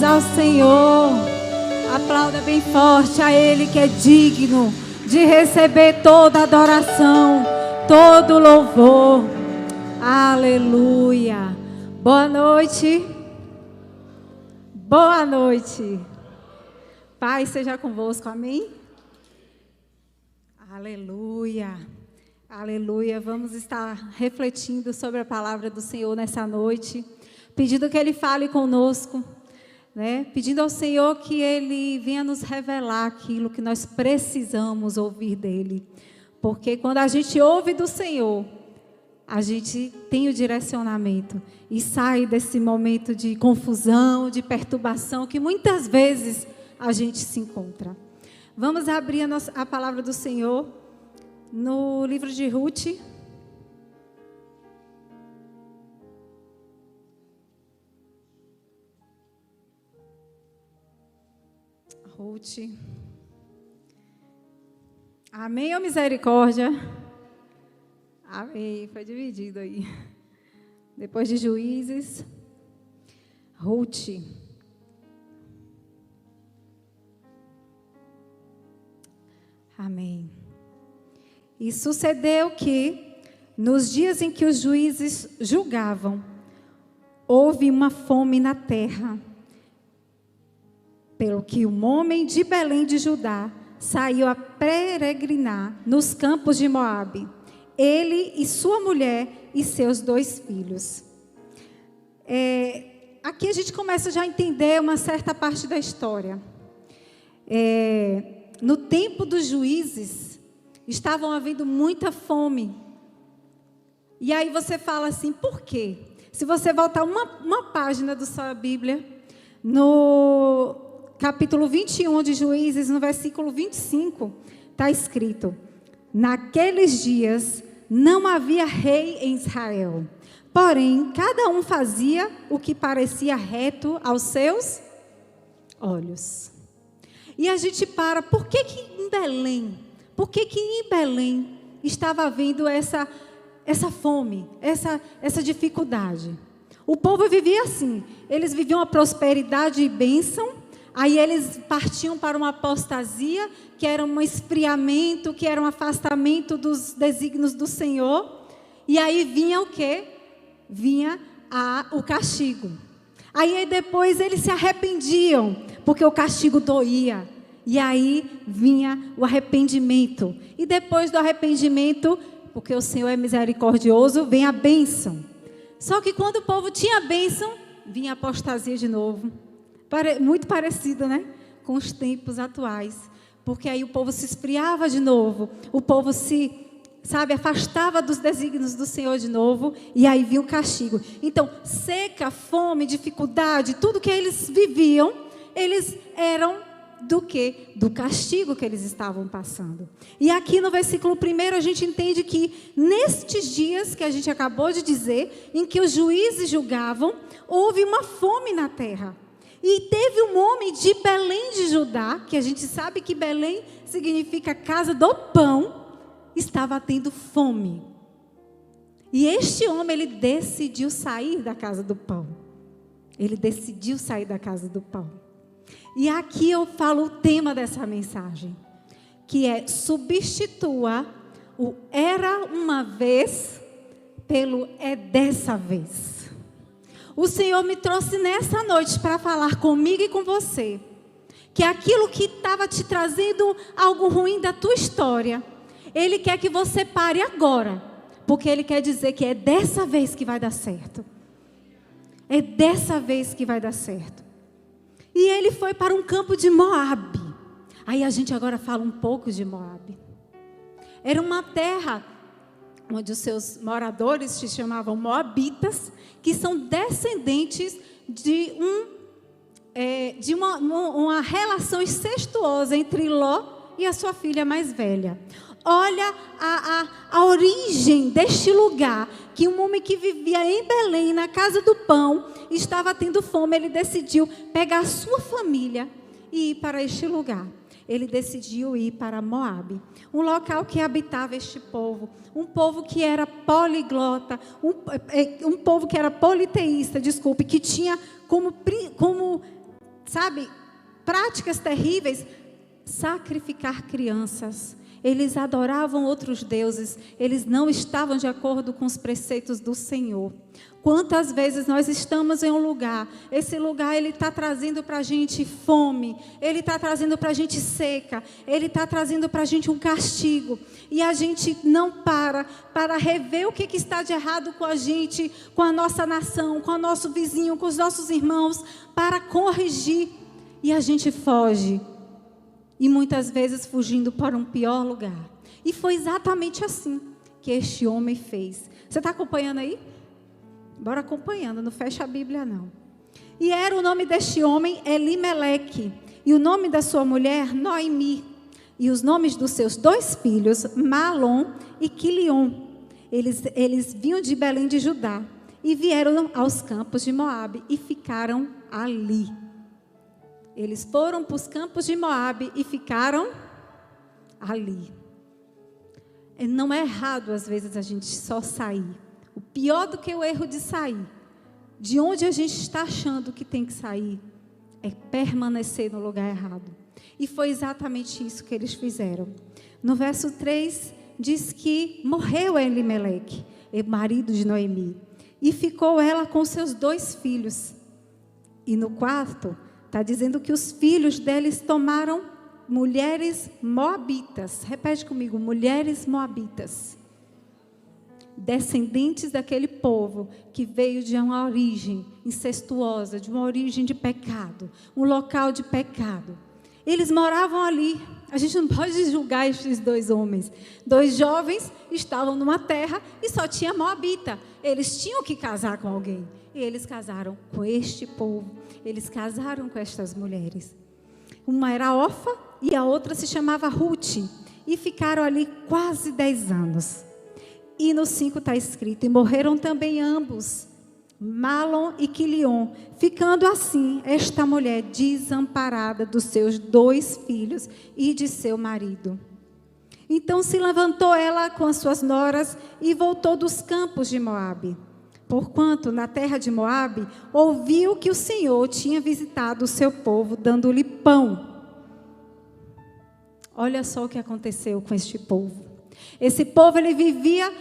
palmas ao Senhor. Aplauda bem forte a Ele que é digno de receber toda adoração, todo louvor. Aleluia. Boa noite. Boa noite. Paz seja convosco, amém? Aleluia. Aleluia. Vamos estar refletindo sobre a palavra do Senhor nessa noite, pedindo que Ele fale conosco, né? Pedindo ao Senhor que Ele venha nos revelar aquilo que nós precisamos ouvir dEle. Porque quando a gente ouve do Senhor, a gente tem o direcionamento e sai desse momento de confusão, de perturbação que muitas vezes a gente se encontra. Vamos abrir a palavra do Senhor no livro de Ruth. Ruth. Amém ou misericórdia? Amém. Foi dividido aí. Depois de Juízes, Ruth. Amém. E sucedeu que, nos dias em que os juízes julgavam, houve uma fome na terra, pelo que um homem de Belém de Judá saiu a peregrinar nos campos de Moabe, ele e sua mulher e seus 2 filhos. Aqui a gente começa já a entender uma certa parte da história. No tempo dos juízes, estavam havendo muita fome. E aí você fala assim, por quê? Se você voltar uma página da sua Bíblia, no capítulo 21 de Juízes, no versículo 25, está escrito: naqueles dias não havia rei em Israel, porém cada um fazia o que parecia reto aos seus olhos. E a gente por que em Belém? Por que em Belém estava havendo essa fome, essa dificuldade? O povo vivia assim, eles viviam a prosperidade e bênção, aí eles partiam para uma apostasia, que era um esfriamento, que era um afastamento dos desígnios do Senhor, e aí vinha o quê? Vinha o castigo. Aí depois eles se arrependiam, porque o castigo doía. E aí vinha o arrependimento. E depois do arrependimento, porque o Senhor é misericordioso, vem a bênção. Só que quando o povo tinha a bênção, vinha a apostasia de novo. Muito parecido, né? Com os tempos atuais. Porque aí o povo se esfriava de novo. O povo afastava dos desígnios do Senhor de novo, e aí vinha o castigo. Então, seca, fome, dificuldade, tudo que eles viviam, eles eram do quê? Do castigo que eles estavam passando. E aqui no versículo 1 a gente entende que nestes dias que a gente acabou de dizer, em que os juízes julgavam, houve uma fome na terra. E teve um homem de Belém de Judá, que a gente sabe que Belém significa casa do pão, estava tendo fome. E este homem, ele decidiu sair da casa do pão. Ele decidiu sair da casa do pão. E aqui eu falo o tema dessa mensagem, que é: substitua o era uma vez pelo é dessa vez. O Senhor me trouxe nessa noite para falar comigo e com você, que aquilo que estava te trazendo algo ruim da tua história, Ele quer que você pare agora, porque Ele quer dizer que é dessa vez que vai dar certo. É dessa vez que vai dar certo. E ele foi para um campo de Moabe. Aí a gente agora fala um pouco de Moabe. Era uma terra onde os seus moradores se chamavam Moabitas, que são descendentes de uma relação incestuosa entre Ló e a sua filha mais velha. Olha a origem deste lugar, que um homem que vivia em Belém, na casa do pão, estava tendo fome. Ele decidiu pegar a sua família e ir para este lugar. Ele decidiu ir para Moabe, um local que habitava este povo, um povo que era poliglota, um povo que era politeísta, que tinha como sabe, práticas terríveis, sacrificar crianças. Eles adoravam outros deuses, eles não estavam de acordo com os preceitos do Senhor. Quantas vezes nós estamos em um lugar, esse lugar ele está trazendo para a gente fome, ele está trazendo para a gente seca, ele está trazendo para a gente um castigo, e a gente não para rever o que está de errado com a gente, com a nossa nação, com o nosso vizinho, com os nossos irmãos, para corrigir, e a gente foge. E muitas vezes fugindo para um pior lugar. E foi exatamente assim que este homem fez. Você está acompanhando aí? Bora acompanhando, não fecha a Bíblia não. E era o nome deste homem Elimeleque. E o nome da sua mulher Noemi. E os nomes dos seus 2 filhos, Malom e Quilion. Eles vinham de Belém de Judá. E vieram aos campos de Moabe e ficaram ali. Eles foram para os campos de Moabe e ficaram ali. Não é errado, às vezes, a gente só sair. O pior do que o erro de sair, de onde a gente está achando que tem que sair, é permanecer no lugar errado. E foi exatamente isso que eles fizeram. No verso 3, diz que morreu Elimeleque, o marido de Noemi, e ficou ela com seus 2 filhos. E no 4... está dizendo que os filhos deles tomaram mulheres moabitas. Repete comigo, mulheres moabitas. Descendentes daquele povo que veio de uma origem incestuosa, de uma origem de pecado, um local de pecado. Eles moravam ali. A gente não pode julgar estes 2 homens. 2 jovens estavam numa terra e só tinha moabita. Eles tinham que casar com alguém. E eles casaram com este povo. Eles casaram com estas mulheres. Uma era Orfa e a outra se chamava Ruth. E ficaram ali quase 10 anos. E no 5 está escrito: e morreram também ambos, Malom e Quilion, ficando assim esta mulher desamparada dos seus 2 filhos e de seu marido. Então se levantou ela com as suas noras e voltou dos campos de Moabe. Porquanto na terra de Moabe ouviu que o Senhor tinha visitado o seu povo, dando-lhe pão. Olha só o que aconteceu com este povo. Esse povo, ele vivia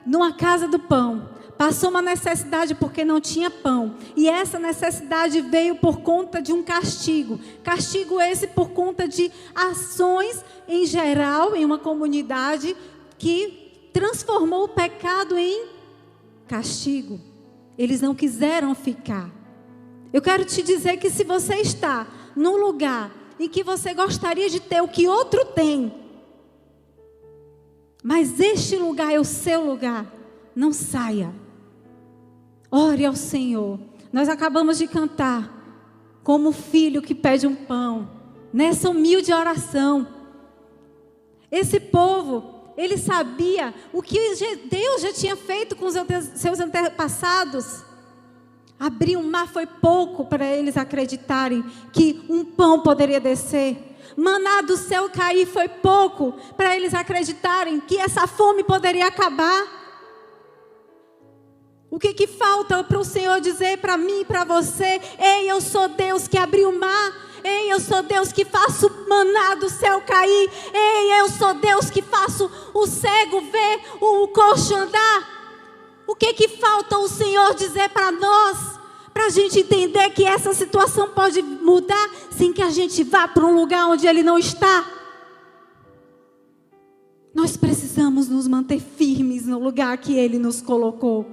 numa casa do pão. Passou uma necessidade porque não tinha pão. E essa necessidade veio por conta de um castigo. Castigo esse por conta de ações em geral, em uma comunidade, que transformou o pecado em castigo. Eles não quiseram ficar. Eu quero te dizer que se você está num lugar em que você gostaria de ter o que outro tem, mas este lugar é o seu lugar, não saia. Ore ao Senhor. Nós acabamos de cantar como filho que pede um pão, nessa humilde oração. Esse povo, ele sabia o que Deus já tinha feito com os seus antepassados. Abrir um mar foi pouco para eles acreditarem que um pão poderia descer. Maná do céu cair foi pouco para eles acreditarem que essa fome poderia acabar. O que falta para o Senhor dizer para mim e para você? Ei, eu sou Deus que abriu o mar. Ei, eu sou Deus que faço o maná do céu cair. Ei, eu sou Deus que faço o cego ver, o coxo andar. O que falta o Senhor dizer para nós? Para a gente entender que essa situação pode mudar sem que a gente vá para um lugar onde Ele não está. Nós precisamos nos manter firmes no lugar que Ele nos colocou.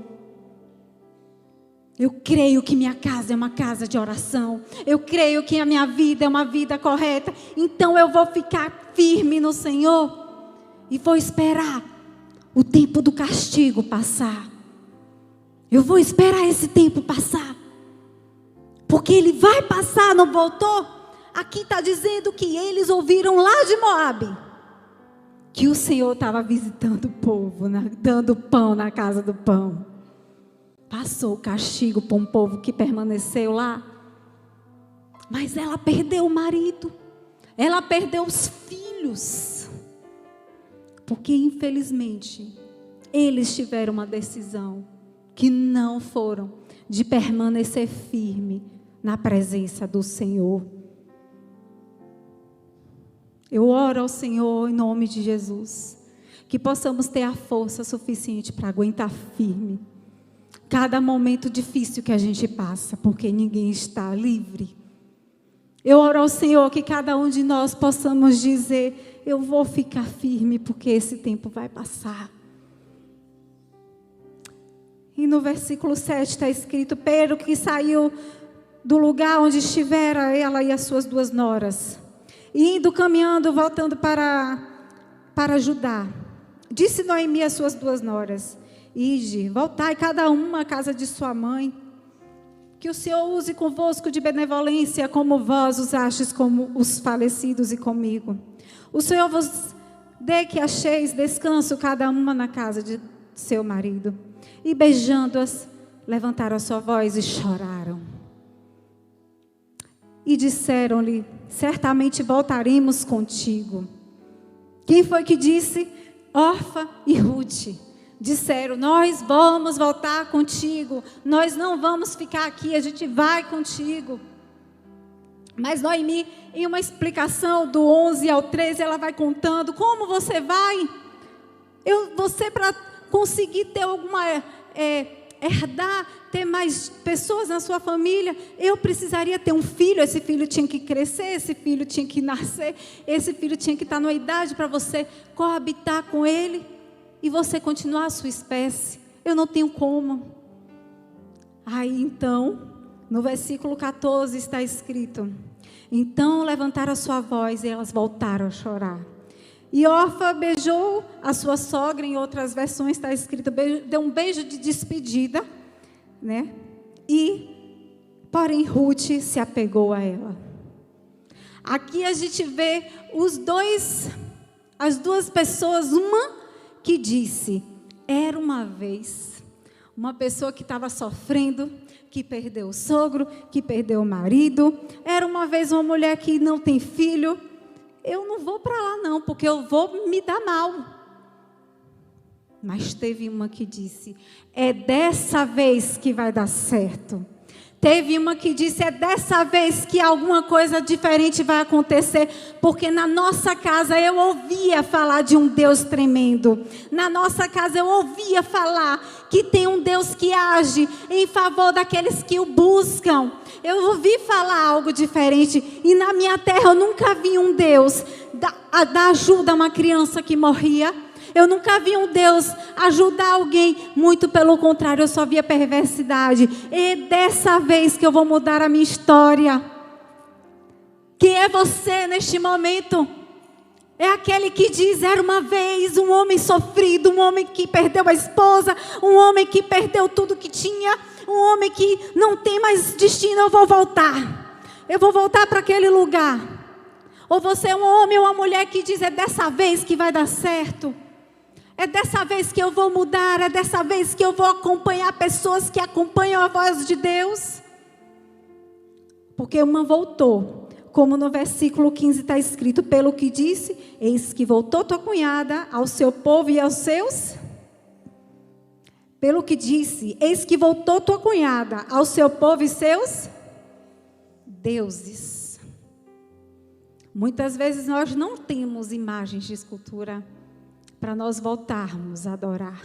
Eu creio que minha casa é uma casa de oração. Eu creio que a minha vida é uma vida correta. Então eu vou ficar firme no Senhor. E vou esperar o tempo do castigo passar. Eu vou esperar esse tempo passar. Porque ele vai passar, não voltou? Aqui está dizendo que eles ouviram lá de Moabe que o Senhor estava visitando o povo, dando pão na casa do pão. Passou o castigo para um povo que permaneceu lá. Mas ela perdeu o marido. Ela perdeu os filhos. Porque infelizmente eles tiveram uma decisão que não foram de permanecer firme na presença do Senhor. Eu oro ao Senhor em nome de Jesus, que possamos ter a força suficiente para aguentar firme cada momento difícil que a gente passa, porque ninguém está livre. Eu oro ao Senhor que cada um de nós possamos dizer: eu vou ficar firme, porque esse tempo vai passar. E no versículo 7 está escrito: Pedro, que saiu do lugar onde estivera ela e as suas 2 noras, indo, caminhando, voltando para Judá, disse Noemi às suas 2 noras: Ide, voltai cada uma à casa de sua mãe, que o Senhor use convosco de benevolência, como vós usastes como os falecidos e comigo. O Senhor vos dê que acheis descanso cada uma na casa de seu marido. E beijando-as, levantaram a sua voz e choraram. E disseram-lhe: certamente voltaremos contigo. Quem foi que disse? Orfa e Ruth. Disseram: nós vamos voltar contigo, nós não vamos ficar aqui, a gente vai contigo. Mas Noemi, em uma explicação do 11 ao 13, ela vai contando: como você vai? Você, para conseguir ter alguma, herdar, ter mais pessoas na sua família, eu precisaria ter um filho. Esse filho tinha que crescer, esse filho tinha que nascer, esse filho tinha que estar numa idade para você coabitar com ele e você continuar a sua espécie. Eu não tenho como. Aí então, no versículo 14 está escrito: então levantaram a sua voz e elas voltaram a chorar. E Orfa beijou a sua sogra. Em outras versões está escrito: deu um beijo de despedida, né? Porém Ruth se apegou a ela. Aqui a gente vê as duas pessoas, uma que disse: era uma vez uma pessoa que estava sofrendo, que perdeu o sogro, que perdeu o marido. Era uma vez uma mulher que não tem filho. Eu não vou para lá não, porque eu vou me dar mal. Mas teve uma que disse: é dessa vez que vai dar certo. Teve uma que disse: é dessa vez que alguma coisa diferente vai acontecer, porque na nossa casa eu ouvia falar de um Deus tremendo. Na nossa casa eu ouvia falar que tem um Deus que age em favor daqueles que o buscam. Eu ouvi falar algo diferente, e na minha terra eu nunca vi um Deus dar ajuda a uma criança que morria. Eu nunca vi um Deus ajudar alguém, muito pelo contrário, eu só via perversidade. E dessa vez que eu vou mudar a minha história. Quem é você neste momento? É aquele que diz: era uma vez um homem sofrido, um homem que perdeu a esposa, um homem que perdeu tudo que tinha, um homem que não tem mais destino. Eu vou voltar para aquele lugar. Ou você é um homem ou uma mulher que diz: é dessa vez que vai dar certo. É dessa vez que eu vou mudar, é dessa vez que eu vou acompanhar pessoas que acompanham a voz de Deus. Porque uma voltou, como no versículo 15 está escrito: pelo que disse, eis que voltou tua cunhada ao seu povo e aos seus. Pelo que disse, eis que voltou tua cunhada ao seu povo e seus deuses. Muitas vezes nós não temos imagens de escultura para nós voltarmos a adorar.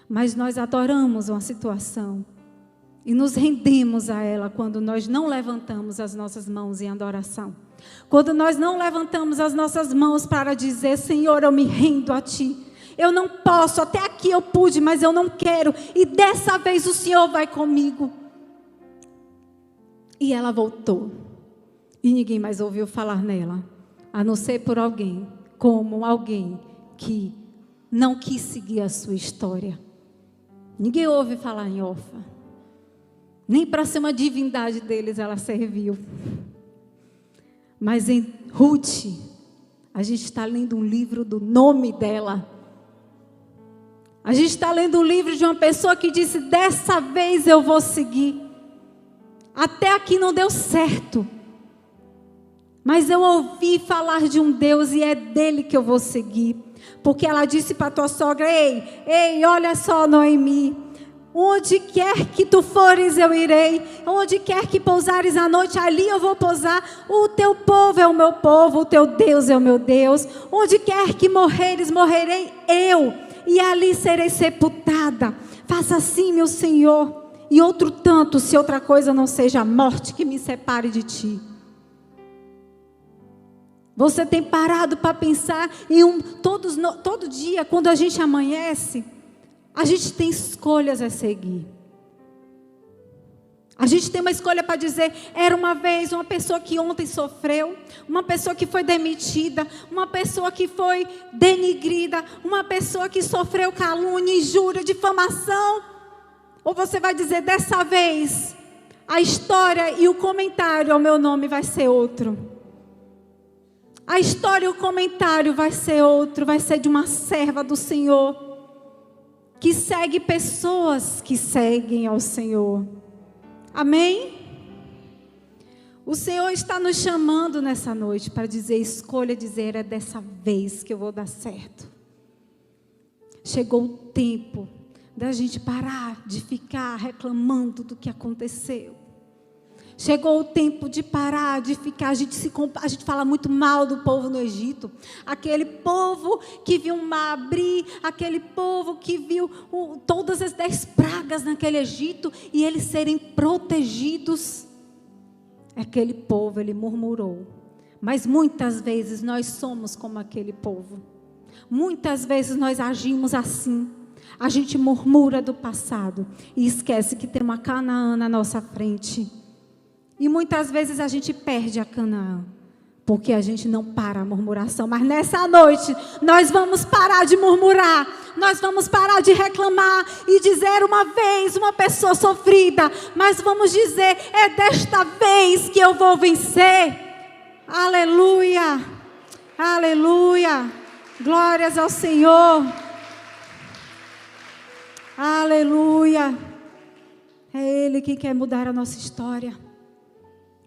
Mas nós adoramos uma situação e nos rendemos a ela quando nós não levantamos as nossas mãos em adoração. Quando nós não levantamos as nossas mãos para dizer: Senhor, eu me rendo a Ti. Eu não posso, até aqui eu pude, mas eu não quero. E dessa vez o Senhor vai comigo. E ela voltou. E ninguém mais ouviu falar nela, a não ser por alguém, como alguém que não quis seguir a sua história. Ninguém ouve falar em Orfa. Nem para ser uma divindade deles ela serviu. Mas em Ruth, a gente está lendo um livro do nome dela. A gente está lendo um livro de uma pessoa que disse: dessa vez eu vou seguir. Até aqui não deu certo. Mas eu ouvi falar de um Deus e é dele que eu vou seguir. Porque ela disse para tua sogra: ei, olha só, Noemi, Onde quer que tu fores, eu irei. Onde quer que pousares à noite, ali eu vou pousar. O teu povo é o meu povo, o teu Deus é o meu Deus. Onde quer que morreres, morrerei eu, e ali serei sepultada. Faça assim, meu Senhor, e outro tanto, se outra coisa não seja a morte que me separe de ti. Você tem parado para pensar em todo dia, quando a gente amanhece, a gente tem escolhas a seguir. A gente tem uma escolha para dizer: era uma vez uma pessoa que ontem sofreu, uma pessoa que foi demitida, uma pessoa que foi denigrida, uma pessoa que sofreu calúnia, injúria, difamação. Ou você vai dizer: dessa vez, a história e o comentário ao meu nome vai ser outro. A história e o comentário vai ser outro, vai ser de uma serva do Senhor, que segue pessoas que seguem ao Senhor. Amém? O Senhor está nos chamando nessa noite para dizer: escolha dizer, é dessa vez que eu vou dar certo. Chegou o tempo da gente parar de ficar reclamando do que aconteceu. Chegou o tempo de parar de ficar, a gente fala muito mal do povo no Egito. Aquele povo que viu o mar abrir, aquele povo que viu todas as 10 pragas naquele Egito e eles serem protegidos. Aquele povo, ele murmurou. Mas muitas vezes nós somos como aquele povo. Muitas vezes nós agimos assim. A gente murmura do passado e esquece que tem uma Canaã na nossa frente. E muitas vezes a gente perde a Canaã, porque a gente não para a murmuração. Mas nessa noite, nós vamos parar de murmurar. Nós vamos parar de reclamar e dizer uma vez, uma pessoa sofrida. Mas vamos dizer: é desta vez que eu vou vencer. Aleluia, aleluia. Glórias ao Senhor. Aleluia. É Ele que quer mudar a nossa história.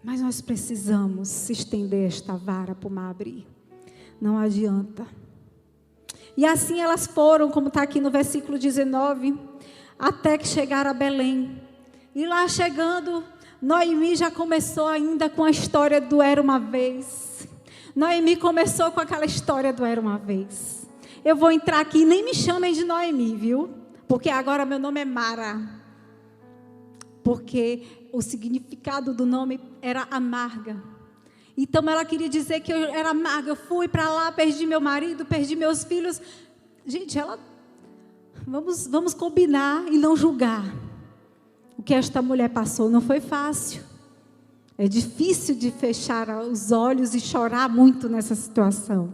Mas nós precisamos estender esta vara para o mar abrir. Não adianta. E assim elas foram, como está aqui no versículo 19, até que chegaram a Belém. E lá chegando, Noemi já começou ainda com a história do era uma vez. Noemi começou com aquela história do era uma vez. Eu vou entrar aqui, nem me chamem de Noemi, viu? Porque agora meu nome é Mara. Porque o significado do nome era amarga. Então ela queria dizer que eu era amarga. Eu fui para lá, perdi meu marido, perdi meus filhos. Gente, vamos combinar e não julgar. O que esta mulher passou não foi fácil. É difícil de fechar os olhos e chorar muito nessa situação.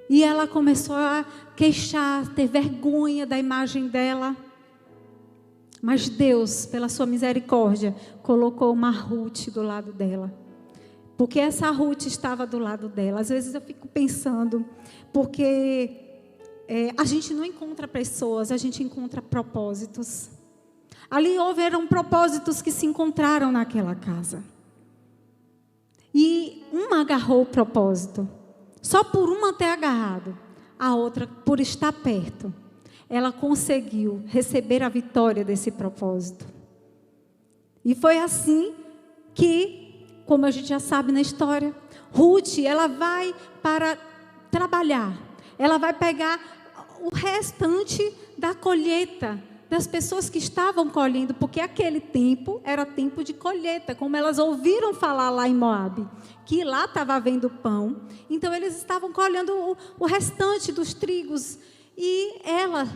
E ela começou a queixar, ter vergonha da imagem dela. Mas Deus, pela sua misericórdia, colocou uma Ruth do lado dela. Porque essa Ruth estava do lado dela. Às vezes eu fico pensando, porque a gente não encontra pessoas, a gente encontra propósitos. Ali houveram propósitos que se encontraram naquela casa. E uma agarrou o propósito. Só por uma ter agarrado, a outra por estar perto. Ela conseguiu receber a vitória desse propósito. E foi assim que, como a gente já sabe na história, Ruth, ela vai para trabalhar. Ela vai pegar o restante da colheita das pessoas que estavam colhendo, porque aquele tempo era tempo de colheita, como elas ouviram falar lá em Moabe, que lá estava havendo pão. Então eles estavam colhendo o restante dos trigos. E ela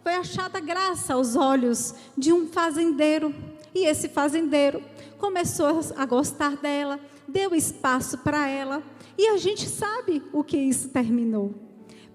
foi achada graça aos olhos de um fazendeiro. E esse fazendeiro começou a gostar dela, deu espaço para ela. E a gente sabe o que isso terminou.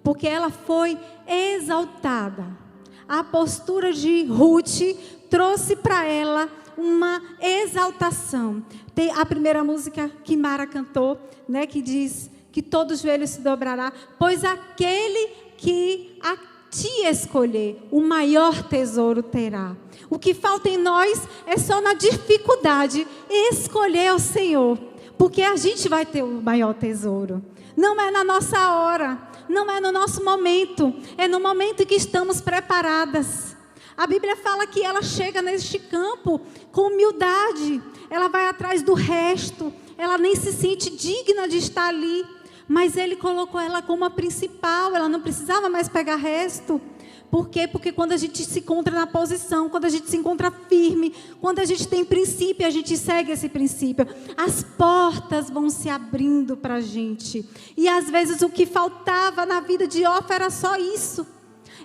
Porque ela foi exaltada. A postura de Ruth trouxe para ela uma exaltação. Tem a primeira música que Mara cantou, né, que diz que todo joelho se dobrará, pois aquele que a te escolher, o maior tesouro terá. O que falta em nós é só na dificuldade escolher o Senhor, porque a gente vai ter o maior tesouro. Não é na nossa hora, não é no nosso momento, é no momento em que estamos preparadas. A Bíblia fala que ela chega neste campo com humildade. Ela vai atrás do resto. Ela nem se sente digna de estar ali. Mas ele colocou ela como a principal. Ela não precisava mais pegar resto. Por quê? Porque quando a gente se encontra na posição, quando a gente se encontra firme, quando a gente tem princípio, a gente segue esse princípio, as portas vão se abrindo para a gente. E às vezes o que faltava na vida de Orfa era só isso.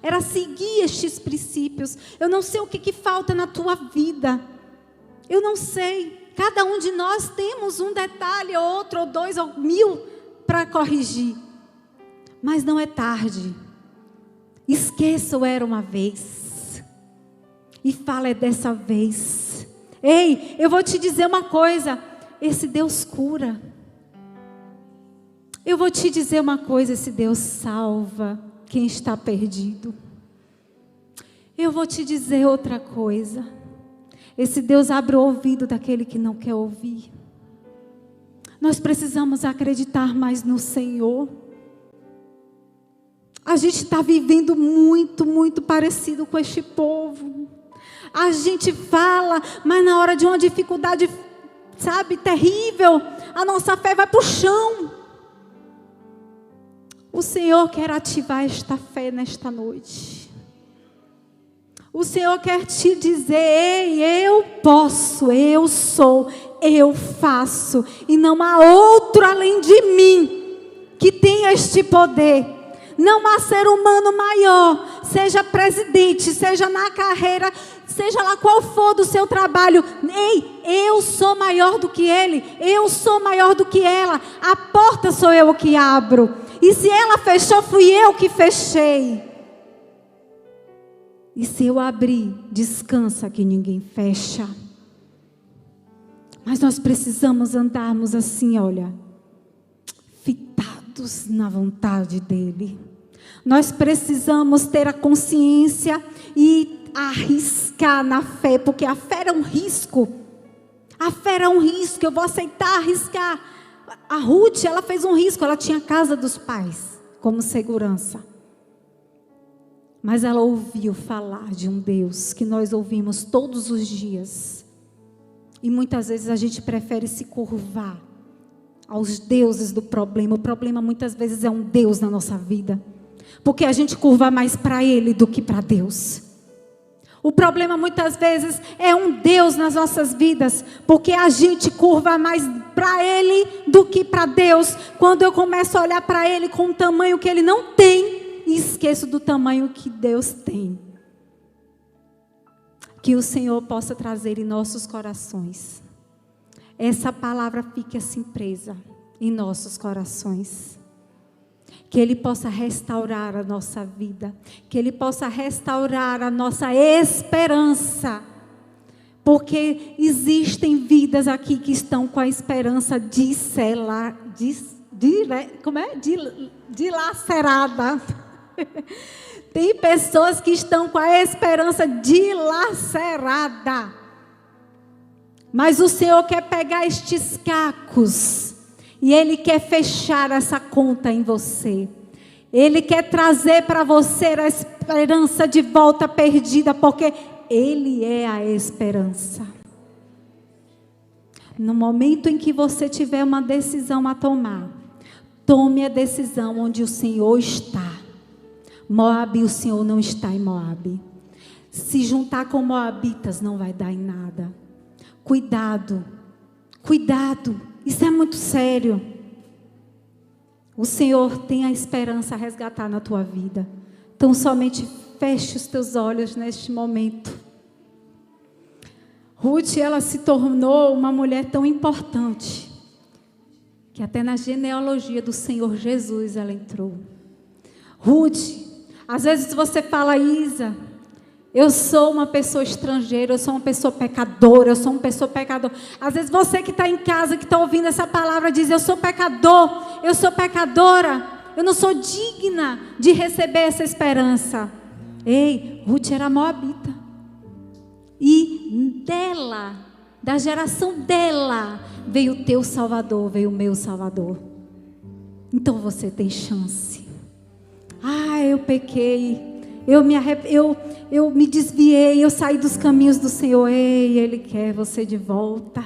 Era seguir estes princípios. Eu não sei o que falta na tua vida. Eu não sei. Cada um de nós temos um detalhe, ou outro, ou dois, ou 1000 para corrigir. Mas não é tarde. Esqueça o era uma vez. E fala é dessa vez. Ei, eu vou te dizer uma coisa. Esse Deus cura. Eu vou te dizer uma coisa. Esse Deus salva quem está perdido. Eu vou te dizer outra coisa. Esse Deus abre o ouvido daquele que não quer ouvir. Nós precisamos acreditar mais no Senhor. A gente está vivendo muito parecido com este povo. A gente fala, mas na hora de uma dificuldade, sabe, terrível, a nossa fé vai para o chão. O Senhor quer ativar esta fé nesta noite. O Senhor quer te dizer, ei, eu posso, eu sou, eu faço. E não há outro além de mim que tenha este poder. Não há ser humano maior, seja presidente, seja na carreira, seja lá qual for do seu trabalho. Ei, eu sou maior do que ele, eu sou maior do que ela. A porta sou eu que abro. E se ela fechou, fui eu que fechei. E se eu abrir, descansa que ninguém fecha. Mas nós precisamos andarmos assim, olha, fitados na vontade dele. Nós precisamos ter a consciência e arriscar na fé, porque a fé era um risco. A fé era um risco, eu vou aceitar arriscar. A Ruth, ela fez um risco, ela tinha a casa dos pais como segurança. Mas ela ouviu falar de um Deus que nós ouvimos todos os dias. E muitas vezes a gente prefere se curvar aos deuses do problema. O problema muitas vezes é um Deus na nossa vida. Porque a gente curva mais para Ele do que para Deus. O problema muitas vezes é um Deus nas nossas vidas. Porque a gente curva mais para Ele do que para Deus. Quando eu começo a olhar para Ele com o tamanho que Ele não tem. E esqueço do tamanho que Deus tem. Que o Senhor possa trazer em nossos corações. Essa palavra fique assim presa em nossos corações. Que Ele possa restaurar a nossa vida. Que Ele possa restaurar a nossa esperança. Porque existem vidas aqui que estão com a esperança dilacerada. Tem pessoas que estão com a esperança dilacerada. Mas o Senhor quer pegar estes cacos. E Ele quer fechar essa conta em você. Ele quer trazer para você a esperança de volta perdida. Porque Ele é a esperança. No momento em que você tiver uma decisão a tomar, tome a decisão onde o Senhor está. Moabe, o Senhor não está em Moabe. Se juntar com moabitas não vai dar em nada. Cuidado, cuidado. Isso é muito sério. O Senhor tem a esperança a resgatar na tua vida. Então somente feche os teus olhos neste momento. Ruth, ela se tornou uma mulher tão importante, que até na genealogia do Senhor Jesus ela entrou. Ruth, às vezes você fala, Isa, eu sou uma pessoa estrangeira, eu sou uma pessoa pecadora, eu sou uma pessoa pecadora. Às vezes você que está em casa, que está ouvindo essa palavra, diz, eu sou pecador, eu sou pecadora, eu não sou digna de receber essa esperança. Ei, Ruth era moabita. E dela, da geração dela, veio o teu Salvador, veio o meu Salvador. Então você tem chance. Ah, eu pequei. eu me desviei, eu saí dos caminhos do Senhor. Ei, Ele quer você de volta.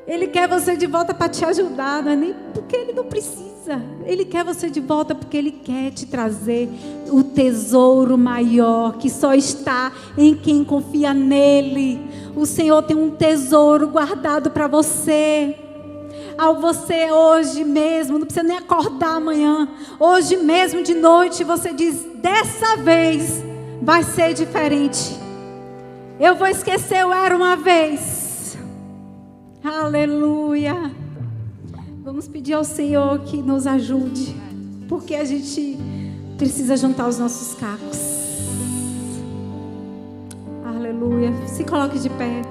Ele quer você de volta para te ajudar, não é nem porque Ele não precisa. Ele quer você de volta porque Ele quer te trazer o tesouro maior, que só está em quem confia nele. O Senhor tem um tesouro guardado para você. Ao você hoje mesmo, não precisa nem acordar amanhã, hoje mesmo de noite, você diz: dessa vez vai ser diferente. Eu vou esquecer, eu era uma vez. Aleluia. Vamos pedir ao Senhor que nos ajude, porque a gente precisa juntar os nossos cacos. Aleluia. Se coloque de pé.